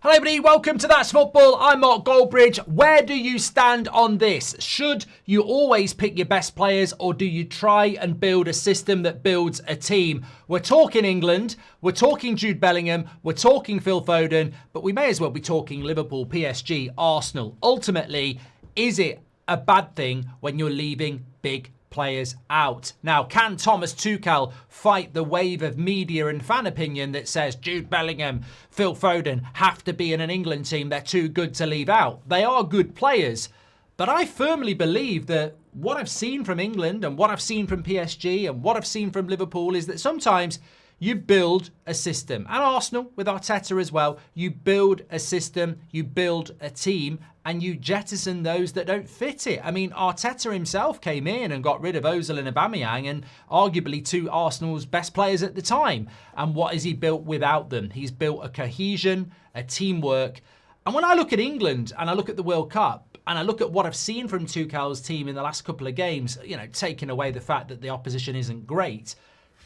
Hello everybody, welcome to That's Football. I'm Mark Goldbridge. Where do you stand on this? Should you always pick your best players, or do you try and build a system that builds a team? We're talking England, we're talking Jude Bellingham, we're talking Phil Foden, but we may as well be talking Liverpool, PSG, Arsenal. Ultimately, is it a bad thing when you're leaving big players out? Now, can Thomas Tuchel fight the wave of media and fan opinion that says Jude Bellingham, Phil Foden have to be in an England team, they're too good to leave out? They are good players, but I firmly believe that what I've seen from England and what I've seen from PSG and what I've seen from Liverpool is that sometimes you build a system, and Arsenal with Arteta as well, you build a system, you build a team, and you jettison those that don't fit it. I mean, Arteta himself came in and got rid of Ozil and Aubameyang, and arguably two Arsenal's best players at the time. And what has he built without them? He's built a cohesion, a teamwork. And when I look at England and I look at the World Cup and I look at what I've seen from Tuchel's team in the last couple of games, taking away the fact that the opposition isn't great,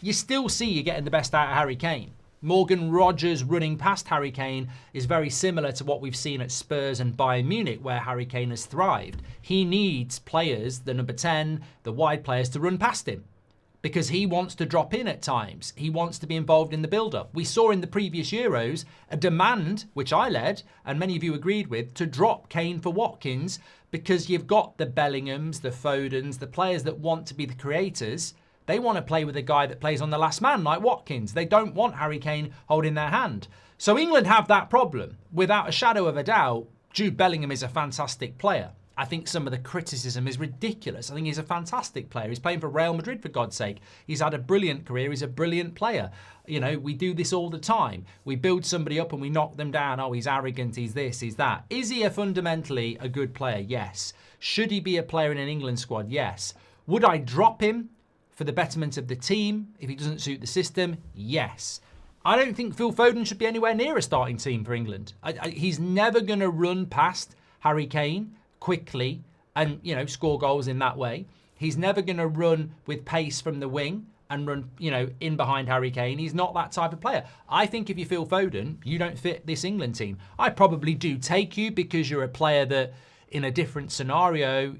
you still see you're getting the best out of Harry Kane. Morgan Rogers running past Harry Kane is very similar to what we've seen at Spurs and Bayern Munich, where Harry Kane has thrived. He needs players, the number 10, the wide players, to run past him because he wants to drop in at times. He wants to be involved in the build-up. We saw in the previous Euros a demand, which I led, and many of you agreed with, to drop Kane for Watkins because you've got the Bellinghams, the Fodens, the players that want to be the creators. They want to play with a guy that plays on the last man like Watkins. They don't want Harry Kane holding their hand. So England have that problem. Without a shadow of a doubt, Jude Bellingham is a fantastic player. I think some of the criticism is ridiculous. I think he's a fantastic player. He's playing for Real Madrid, for God's sake. He's had a brilliant career. He's a brilliant player. We do this all the time. We build somebody up and we knock them down. Oh, he's arrogant. He's this, he's that. Is he fundamentally a good player? Yes. Should he be a player in an England squad? Yes. Would I drop him for the betterment of the team if he doesn't suit the system? Yes. I don't think Phil Foden should be anywhere near a starting team for England. He's never going to run past Harry Kane quickly and, score goals in that way. He's never going to run with pace from the wing and run, in behind Harry Kane. He's not that type of player. I think if you Phil Foden, you don't fit this England team. I probably do take you because you're a player that in a different scenario,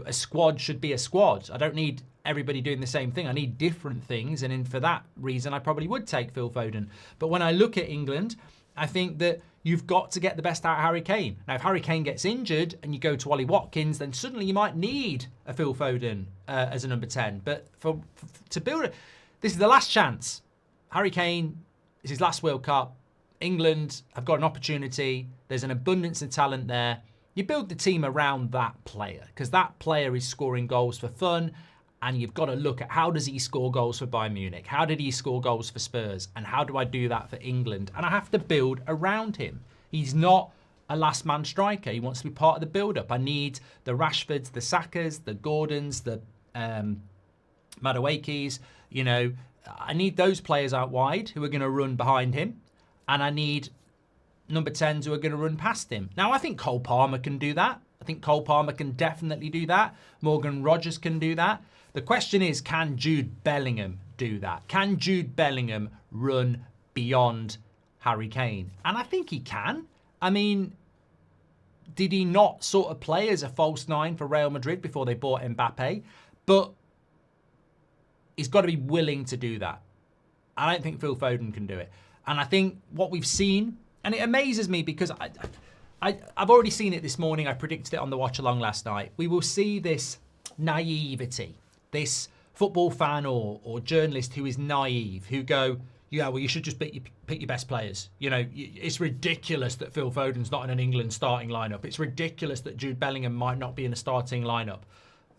a squad should be a squad. I don't need everybody doing the same thing. I need different things, and for that reason, I probably would take Phil Foden. But when I look at England, I think that you've got to get the best out of Harry Kane. Now, if Harry Kane gets injured and you go to Ollie Watkins, then suddenly you might need a Phil Foden as a number 10. But to build it, this is the last chance. Harry Kane is his last World Cup. England have got an opportunity. There's an abundance of talent there. You build the team around that player because that player is scoring goals for fun. And you've got to look at how does he score goals for Bayern Munich? How did he score goals for Spurs? And how do I do that for England? And I have to build around him. He's not a last man striker. He wants to be part of the build-up. I need the Rashfords, the Sakas, the Gordons, the Maduekis. I need those players out wide who are going to run behind him. And I need number 10s who are going to run past him. Now, I think Cole Palmer can do that. I think Cole Palmer can definitely do that. Morgan Rogers can do that. The question is, can Jude Bellingham do that? Can Jude Bellingham run beyond Harry Kane? And I think he can. I mean, did he not sort of play as a false nine for Real Madrid before they bought Mbappe? But he's got to be willing to do that. I don't think Phil Foden can do it. And I think what we've seen, and it amazes me because I've already seen it this morning. I predicted it on the watch along last night. We will see this naivety, this football fan or journalist who is naive, who go, yeah, well, you should just pick your best players. It's ridiculous that Phil Foden's not in an England starting lineup. It's ridiculous that Jude Bellingham might not be in a starting lineup.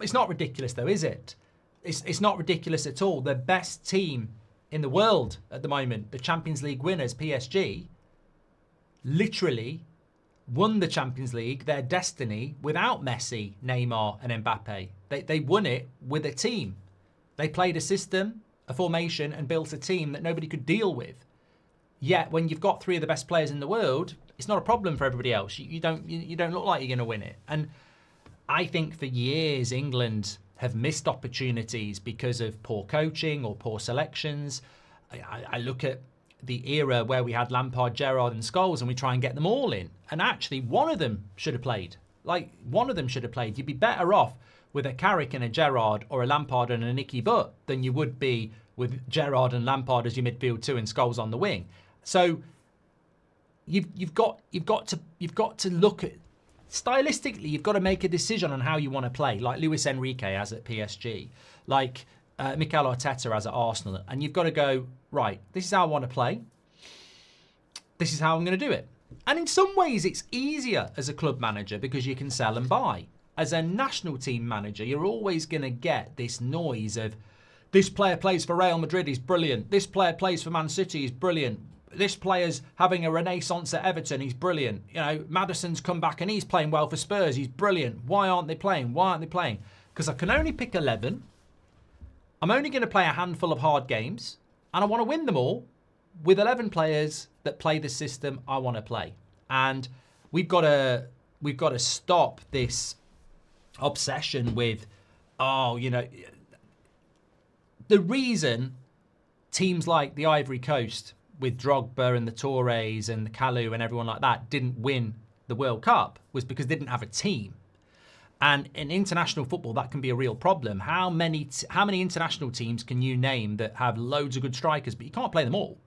It's not ridiculous, though, is it? It's not ridiculous at all. The best team in the world at the moment, the Champions League winners, PSG, literally won the Champions League, their destiny, without Messi, Neymar and Mbappe. They won it with a team. They played a system, a formation, and built a team that nobody could deal with. Yet, when you've got three of the best players in the world, it's not a problem for everybody else. You don't look like you're going to win it. And I think for years, England have missed opportunities because of poor coaching or poor selections. I look at the era where we had Lampard, Gerrard and Scholes and we try and get them all in. And actually, one of them should have played. Like, one of them should have played. You'd be better off with a Carrick and a Gerrard or a Lampard and a Nicky Butt than you would be with Gerrard and Lampard as your midfield two and Scholes on the wing. So you've got to look at, stylistically, you've got to make a decision on how you want to play, like Luis Enrique has at PSG, like Mikel Arteta has at Arsenal, and you've got to go, right, this is how I want to play. This is how I'm going to do it. And in some ways, it's easier as a club manager because you can sell and buy. As a national team manager, you're always going to get this noise of, this player plays for Real Madrid, he's brilliant. This player plays for Man City, he's brilliant. This player's having a renaissance at Everton, he's brilliant. You know, Maddison's come back and he's playing well for Spurs, he's brilliant. Why aren't they playing? Why aren't they playing? Because I can only pick 11. I'm only going to play a handful of hard games, and I want to win them all with 11 players that play the system I want to play. And we've got to stop this obsession with, oh, you know, the reason teams like the Ivory Coast with Drogba and the Tourés and the Kalou and everyone like that didn't win the World Cup was because they didn't have a team. And in international football, that can be a real problem. How many international teams can you name that have loads of good strikers, but you can't play them all?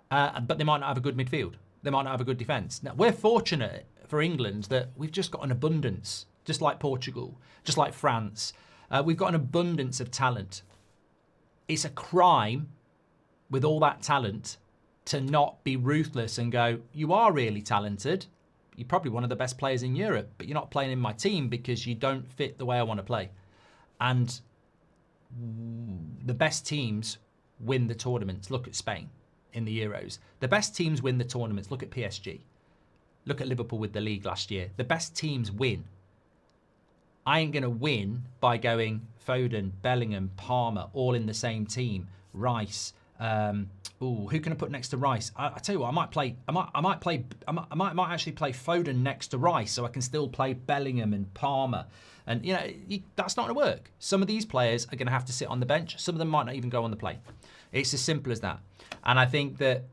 But they might not have a good midfield. They might not have a good defence. Now, we're fortunate for England that we've just got an abundance, just like Portugal, just like France. We've got an abundance of talent. It's a crime with all that talent to not be ruthless and go, you are really talented. You're probably one of the best players in Europe, but you're not playing in my team because you don't fit the way I want to play. And the best teams win the tournaments. Look at Spain in the Euros. The best teams win the tournaments. Look at PSG. Look at Liverpool with the league last year. The best teams win. I ain't going to win by going Foden, Bellingham, Palmer, all in the same team. Rice. Who can I put next to Rice? I tell you what, I might actually play Foden next to Rice, so I can still play Bellingham and Palmer. And you know, that's not going to work. Some of these players are going to have to sit on the bench. Some of them might not even go on the play. It's as simple as that. And I think that,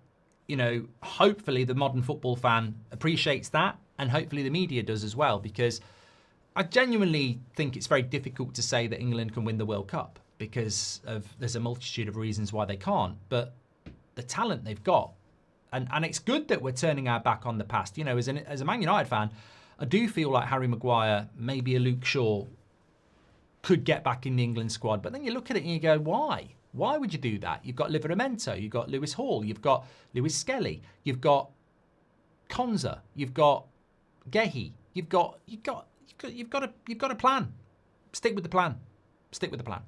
you know, hopefully the modern football fan appreciates that, and hopefully the media does as well, because I genuinely think it's very difficult to say that England can win the World Cup because there's a multitude of reasons why they can't. But the talent they've got, and it's good that we're turning our back on the past. You know, as a Man United fan, I do feel like Harry Maguire, maybe a Luke Shaw, could get back in the England squad. But then you look at it and you go, why? Why would you do that? You've got Livramento, you've got Lewis Hall, you've got Lewis Skelly, you've got Konza, you've got Gehi, you've got a plan. Stick with the plan. Stick with the plan.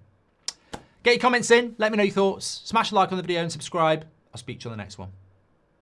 Get your comments in. Let me know your thoughts. Smash a like on the video and subscribe. I'll speak to you on the next one.